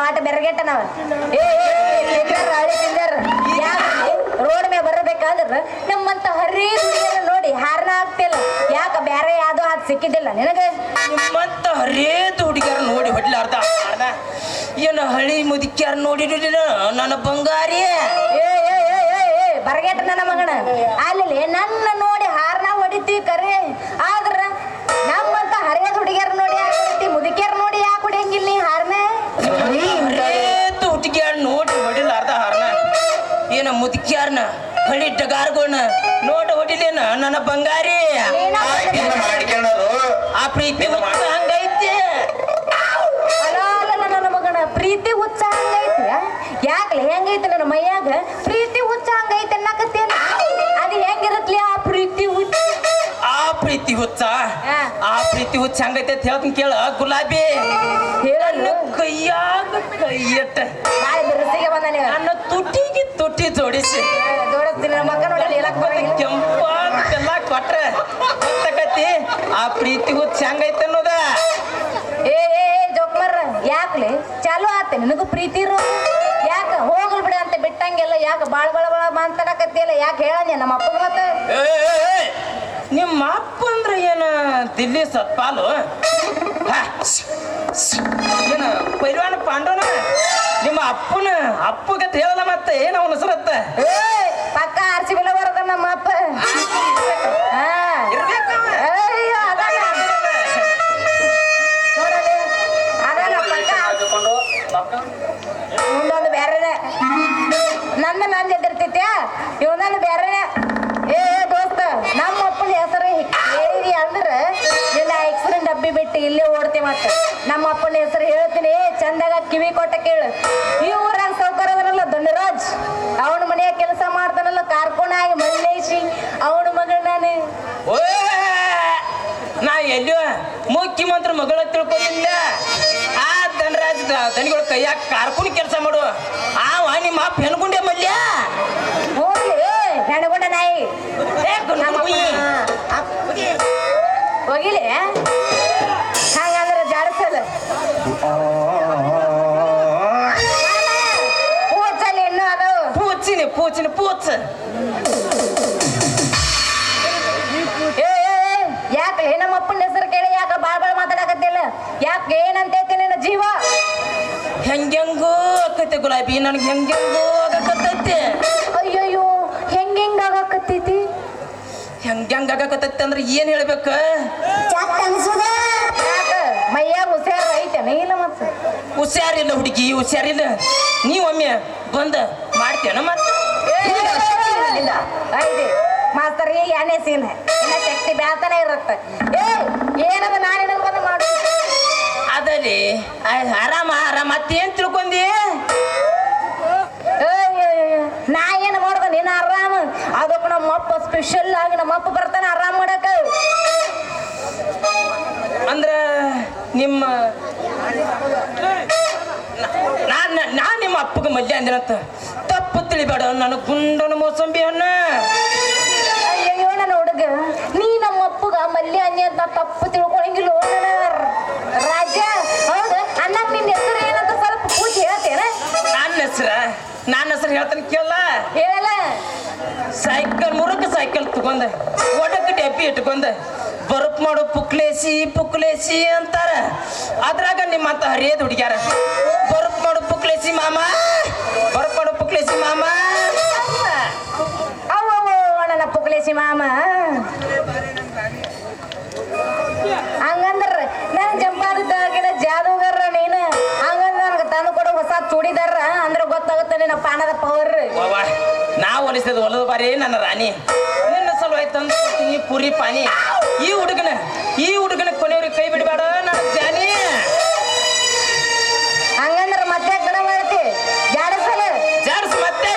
ಆಟ ಬೆರಗೆಟ್ಟ ನಾವ ರೋಡ್ ಮೇಲೆ ಬರಬೇಕಾದ್ರ ನಮ್ಮಂತ ಹರಿ ದುಡಿಯನ್ನ ನೋಡಿ ಹಾರನ ಆಗ್ತಿಲ್ಲ ಯಾಕ ಬ್ಯಾರೆ ಯಾವ್ದೋ ಹಾತ್ ಸಿಕ್ಕಿದ್ದಿಲ್ಲ ನಿನಗ ನಿಮ್ಮಂತ ಹರೇದು ಹುಡುಗಿಯರು ನೋಡಿ ಹೊಡ್ಲಾರ್ದ ಏನು ಹಳಿ ಮುದುಕಿಯಾರ ನೋಡಿ ನನ್ನ ಬಂಗಾರಿ ಬರಗೆಟ್ಟ ನನ್ನ ಮಗನ ಅಲ್ಲಿ ನನ್ನ ನೋಡಿ ಹಾರನ ಹೊಡಿತಿ ಕರೆ ಆದ್ರ ನಮ್ಮಂತ ಹರಿಯದ ಹುಡುಗಿಯರ್ ನೋಡಿ ಯಾಕೆ ಹೊಡಿತಿ ಮುದುಕಿಯರ್ ನೋಡಿ ಯಾಕೆ ಹೊಡಿಯಂಗಿಲ್ಲ ನೀ ಹಾರನ ಹರೇದು ಹುಡುಗಿಯಾರ ನೋಡಿ ಹೊಡಿಲಾರ್ದ ಹಾರನ ಏನ ಮುದುಕಿಯಾರ್ನ ಹಳಿ ಡಗಾರ್ಗಳನ್ನ ನೋಡ ಹೊಡಿಲೇನ ನನ್ನ ಬಂಗಾರಿ ಆ ಪ್ರೀತಿ ಹಂಗೈತಿ ಅಲ್ಲ ನನ್ನ ಮಗನ ಪ್ರೀತಿ ಹುಚ್ಚ ಹಂಗೈತಿ ಯಾಕಲೆ ಹೆಂಗೈತಿ ನನ್ನ ಮೈಯಾಗ ಪ್ರೀತಿ ಹುಚ್ಚ ಹಂಗೈತಿ ಅನ್ನಕತ್ತೇನ ಅದು ಹೆಂಗಿರತ್ಲಿ ಆ ಪ್ರೀತಿ ಹುಚ್ಚ ಪ್ರೀತಿ ಹುಚ್ಚ ಆ ಪ್ರೀತಿ ಹುಚ್ಚ ಹಂಗೈತೆ ಅಂತ ಹೇಳ್ತೀನಿ ಕೇಳ ಗುಲಾಬಿ ಕೈಯಾಗ ಕೈಯಟ್ಟ ನನ್ನ ತುಟಿಗೆ ತುಟಿ ಜೋಡಿಸಿ ಕೆಂಪಾಗೆಲ್ಲ ಕೊಟ್ರೆ ಗೊತ್ತಾಗತಿ ಆ ಪ್ರೀತಿ ಹುಚ್ಚ ಹಂಗೈತೆ ಅನ್ನೋದ ಜೋಕ್ಮರ್ ಯಾಕ್ಲೆ ಚಾಲು ಆತ ನಿನಗೂ ಪ್ರೀತಿ ಇರೋ ಯಾಕ ಹೋಗಲ್ ಬಿಡ ಅಂತ ಬಿಟ್ಟಂಗೆಲ್ಲ ಯಾಕ ಬಾಳ ಬಾಳ ಬಾಳ ಮಾತಾಡಕತ್ತಿಯಲ್ಲ ಯಾಕೆ ಹೇಳಂದೆ ನಮ್ಮ ಅಪ್ಪ ಮತ್ತ ನಿಮ್ಮ ಅಪ್ಪ ಅಂದ್ರೆ ಏನ ದಿಲ್ಲಿ ಸತ್ಪಾಲು ಏನ ಪೈಲ್ವಾನ ಪಾಂಡವನ ನಿಮ್ಮ ಅಪ್ಪಗತ್ ಹೇಳಲ್ಲ ಮತ್ತೆ ಏನ ಅವನ ಹೆಸರತ್ತ ಪಕ್ಕ ಆರ್ಸಿ ಬಿಲ ಬರದ ನಮ್ಮ ಅಪ್ಪ ಇನ್ನೊಂದು ಬೇರೆನೆ ನಂದ ಎದಿರ್ತೈತ್ಯ ಇವನೊಂದು ಬೇರೆನೆ ದೋಸ್ತ ನಮ್ಮ ಅಪ್ಪನ ಹೆಸರು ಹೇಳಿ ಅಂದ್ರೆ ನಿನ್ನ ಎಕ್ಸ್ರೆನ್ ಡಬ್ಬಿ ಬಿಟ್ಟು ಇಲ್ಲೇ ಓಡ್ತಿ ಮತ್ತೆ ನಮ್ಮ ಅಪ್ಪನ ಹೆಸರು ಹೇಳ್ತೀನಿ ಚಂದಾಗ ಕಿವಿ ಕೊಟ್ಟ ಕೇಳು ಈ ಊರಾಗ ಸೌಕರ್ಯದಲ್ಲ ಧನ್ಯರಾಜ್ ಅವನ ಮನೆಯ ಕೆಲಸ ಮಾಡ್ತಾನಲ್ಲ ಕಾರ್ಕೋಣಾಗಿ ಮಲ್ಲೇಶಿ ಅವನ ಮಗಳ ನಾನು ನಾ ಎಲ್ಲಿಯೋ ಮುಖ್ಯಮಂತ್ರಿ ಮಗಳ ತಿಳ್ಕೊಂಡಿಲ್ಲ ಆ ಧನರಾಜ್ ದನಿಗಳ ಕೈಯಾಗ ಕಾರ್ಕುನ್ ಕೆಲಸ ಮಾಡು ಆವ ನಿಮ್ಮ ಅಪ್ಪ ಹೆಣ್ಗುಂಡೆ ಮಲ್ಯ ಹೋಗ್ಲಿ ಹೆಣ್ಗುಂಡ ನಾಯಿ ಹೋಗಿಲಿ ಹಂಗಂದ್ರೆ ಜಾಡಸಲ್ಲ ಪೂಚಲ್ಲಿ ಇನ್ನೂ ಅದು ಪೂಚ ಯಾಕೆ ನಮ್ಮ ಅಪ್ಪನ ಹೆಸರು ಕೇಳಿ ಯಾಕ ಬಾಳ್ ಮಾತಾಡಕತ್ತಿಲ್ಲ ಯಾಕೆ ಏನಂತೈತಿ ನಿನ್ನ ಜೀವ ಹೆಂಗೆಂಗೋ ಆಕೈತೆ ಗುಲಾಬಿ ನನ್ಗೆ ಹೆಂಗೆಂಗೋ ಆಗಕತ್ತೈತಿ ಅಯ್ಯಯ್ಯೋ ಹೆಂಗ ಆಗಕತ್ತೈತಿ ಹೆಂಗ ಆಗಕತ್ತೈತಿ ಅಂದ್ರೆ ಏನ್ ಹೇಳ್ಬೇಕ ಮೈಯಾಗ ಹುಷಾರ ಐತೇನ ಇಲ್ಲ ಮತ್ತ ಹುಷಾರಿಲ್ಲ ಹುಡುಗಿ ಹುಷಾರಿಲ್ಲ ನೀವೊಮ್ಮೆ ಬಂದ ಮಾಡ್ತೇನ ಮತ್ತೆ ಐತಿ ಮಾಸ್ತರ್ ಈಗ ಎಣ್ಣೆ ಸೀನ್ ಇನ್ನ ಶಕ್ತಿ ಬ್ಯಾತನೇ ಇರತ್ತ ಏನದ ನಾನೇನ ಬಂದು ಮಾಡು ಅದಲ್ಲಿ ಆರಾಮ ಮತ್ತೇನ್ ತಿಳ್ಕೊಂಡಿ ನಾ ಏನ್ ಮಾಡ್ದ ನೀನ್ ಆರಾಮ ಅದಕ್ಕೆ ನಮ್ಮಪ್ಪ ಸ್ಪೆಷಲ್ ಆಗಿ ನಮ್ಮಪ್ಪ ಬರ್ತಾನ ಆರಾಮ್ ಮಾಡಕ ಅಂದ್ರ ನಿಮ್ಮ ನಾ ನಿಮ್ಮ ಅಪ್ಪಗ ಮಲ್ಯ ಅಂದಿನಂತ ತಪ್ಪು ತಿಳಿಬೇಡ ನನ್ನ ಗುಂಡನ ಮೋಸಂಬಿ ಅನ್ನ ಅಯ್ಯೋ ನನ್ನ ಹುಡುಗ ನೀ ನಮ್ಮ ಅಪ್ಪಗ ಮಲ್ಯ ಅನ್ಯ ಅಂತ ತಪ್ಪು ತಿಳ್ಕೊಳಂಗಿಲ್ಲ ರಾಜ ಹೌದ ಅನ್ನಕ್ ನಿನ್ನ ಹೆಸರು ಏನಂತ ಸ್ವಲ್ಪ ಪೂಜೆ ಹೇಳ್ತೇನ ನನ್ನ ಹೆಸರು ಹೇಳ್ತಾನೆ ಕೇಳ ಹೇಳಲ್ಲ ಸೈಕಲ್ ಮುರುಕ ಸೈಕಲ್ ತಗೊಂಡ ಒಡಕ್ಕೆ ಡೆಬ್ಬಿ ಇಟ್ಕೊಂಡ ಬರುಪ್ ಮಾಡು ಪುಕ್ಲೇಸಿ ಅಂತಾರ ಅದ್ರಾಗ ನಿಮ್ಮಂತ ಹರಿಯದ ಹುಡುಗ್ಯಾರ ಬರುಪ್ ಮಾಡು ಪುಕ್ಲೇಸಿ ಮಾಮ ನನ್ನ ಪುಕ್ಲೇಸಿ ಮಾಮ ಹಂಗಂದ್ರ ನನ್ ಜಂಪಾರದಾಗಿನ ಜಾದೂಗರ ನೀನು ಹಂಗಂದ್ರ ನನ್ಗೆ ತಂದು ಕೊಡೋ ಹೊಸ ಚೂಡಿದಾರ ಅಂದ್ರೆ ಗೊತ್ತಾಗುತ್ತೆ ನಿನ್ನ ಪಾನದ ಪವರ್ ನಾ ಹೊಲಿಸಿದ ಹೊಲದ ಬಾರಿ ನನ್ನ ರಾಣಿ ನಿನ್ನ ಸಲುವಾಗಿ ತಂದು ಕೊಡ್ತೀನಿ ಪುರಿ ಪಾನಿ ಈ ಹುಡುಗನ ಕೊನೆಯವ್ರಿಗೆ ಕೈ ಬಿಡಬೇಡ ನನ್ನ ಜಾನಿ ಹಂಗಂದ್ರ ಮತ್ತೆ ಗಣ ಮಾಡ್ತಿ ಜಾಡಸಲ ಜಾಡ್ಸ್ ಮತ್ತೆ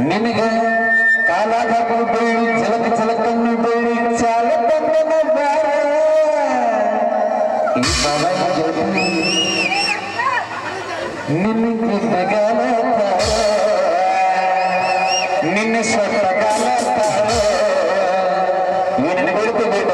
ನಿನಗ ಕಾಲಾಗ ಬೇಡಿ ಚಲಕ ಚಲಕನ್ನು ಬೇಡಿ ಚಾಲ ತಂದನ ಬಾರ ಈ ಬಾಬಾ ಗೆಳತಿ ನಿನಗೆ ಬಗಾಲ ನಿನ್ನ ಸ್ವತಃ ಕಾಲ ಏನನ್ನು ಬಿಡುತ್ತೆ ಬೇಡ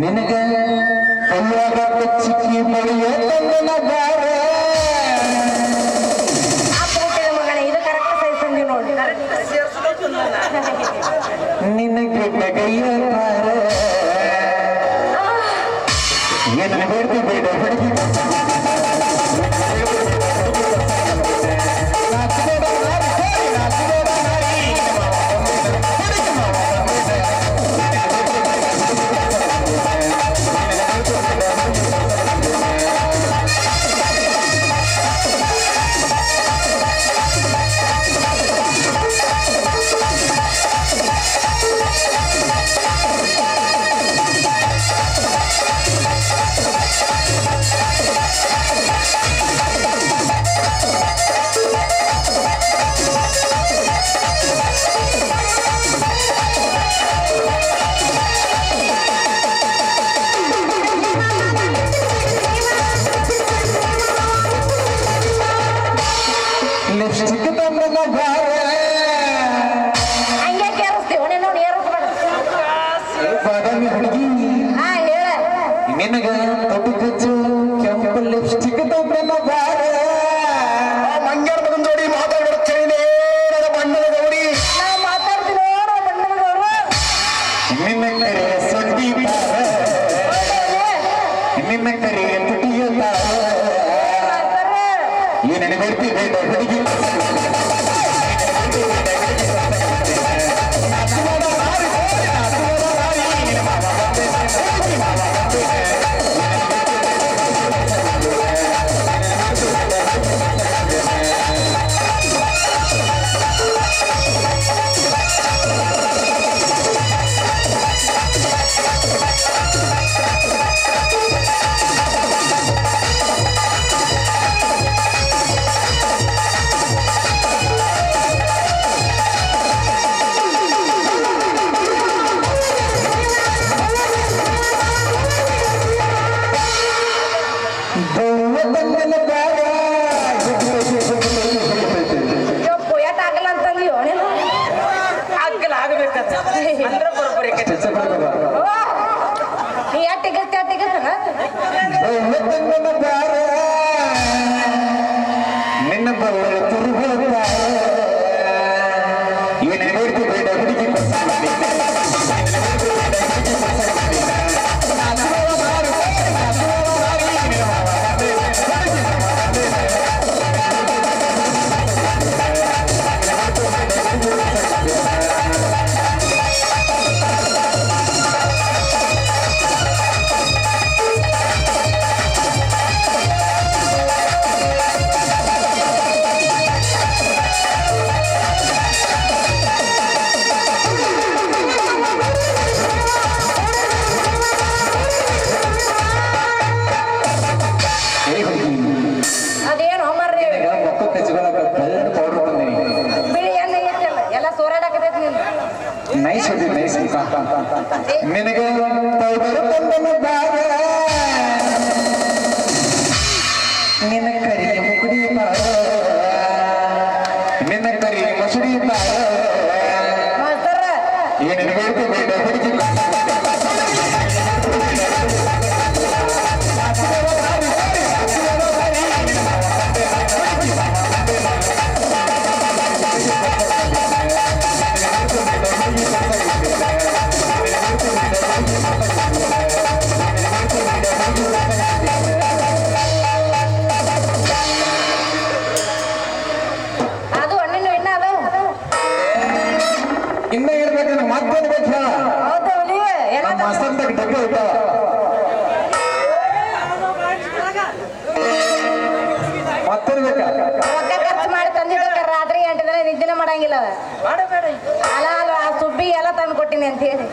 ನಿನಗ ಕೈಯಾಗ ಚಿಕ್ಕಿ ಮಳಿಯ ತಂದನ ಬಾರ ಮಗನೇ ಇದು ಕರೆಕ್ಟ್ ಸೈಜ್ ತಂದಿ ನೋಡಿ ನಿನಗೆ ಬಗೆಯ ಬಾರ ಏನು ಬೇಡ ಬೇಡ ಹುಡುಗಿ ಲಿಪ್ಸ್ಟಿಕ್ ತಂದನ ಬಾರ ಹಂಗೆ ಕೇಳಿಸ್ತೀವಿ ನೀನು ನೋಡಿ ಏರಿಸ್ಬೇಡ ಬಾದಾಮಿ ಹುಡುಗಿ ಹಾ ಹೇಳ ನಿನಗ ತೊಟ್ಟು ಕಚ್ಚು ಕೆಂಪು ಲಿಪ್ಸ್ಟಿಕ್ ತಂದನ ಬಾರ ಮಂಗ್ಯಾರ ಮಗನ್ ಜೋಡಿ ಮಾತಾಡ್ಬಿಡ್ತೇನೆ ನನ್ನ ಬಣ್ಣದ ಗೌರಿ ನಾ ಮಾತಾಡ್ತೀನಿ ನೋಡು ಬಣ್ಣದವರು ನಿನ್ನ ಕರೆ ಸಂಧಿ ಬಾರ ನಿನ್ನ ಕರೆ ತುಟಿಯ ತಾರ ಏನನ್ನು ಬೇಡ್ತಿ ಬೇಡ ಹುಡುಗಿ ಪೊಯಟ್ ಆಗಲ್ಲ ಅಂತಂದಿಯೋ ನೀನು ಅಗ್ಗಲ ಆಗಬೇಕಂತ ಅಂದ್ರೆ ಬರೋಬ್ಬರಿ ನೀ ಅಟ್ಟಿಗತ್ತೆ ನಿನ್ನ ಬಲ್ಲ ತುರುಬ ಏನೇ ನೋಡ್ತಿ ಬೇಡ ಹುಡುಗಿ ಅದೇನು ಮರ್ರಿ ಮಕ್ಕಳು ತೆಚ್ಕೊಳಕ ಬೆಲ್ಲ ಪೌಡರ್ ತಂದಿನಿ ಬಿಳಿ ಎಣ್ಣೆ ಐತಲ್ಲ ಎಲ್ಲ ಸೋರಾಡಕತೈತಿ ನಿಂದು ನೈಸ್ ಹೊಡಿ ನೈಸ್ ನಿನಗೆ ಪೌಡರ್ ತಂದನ ಬಾರ ನಿನ್ನ ಕರಿಗೆ ಮುಗುಡಿ ಬಾರ ನಿನ್ನ ಕರಿಗೆ ಮಸುಡಿ ಬಾರ ಮಾಸ್ತರ ಏನೇನು ಬೇಡ್ತಿ ಬೇಡ ಹುಡುಗಿ ಮತ್ತೇನ್ ಬೇಕು ಹೇಳ ಹೌದಾ ಹುಲಿ ಎಲ್ಲ ನಮ್ಮ ಮಸ್ತಂತಕ್ಕೆ ಡಬ್ಬಿ ಇಟ್ಟಾವ ಮತ್ತೇನ್ ಬೇಕ ರೊಕ್ಕ ಖರ್ಚು ಮಾಡಿ ತಂದಿದ್ದಕ್ಕೆ ರಾತ್ರಿ 8 ದಿನ ನಿದ್ದಿನ ಮಾಡಂಗಿಲ್ಲ ಅವ ಮಾಡಬೇಡ ಅಲ್ಲ ಅಲ್ಲ ಆ ಸುಬ್ಬಿಗೆ ಎಲ್ಲ ತಂದು ಕೊಟ್ಟಿನಿ ಅಂತ ಹೇಳಿ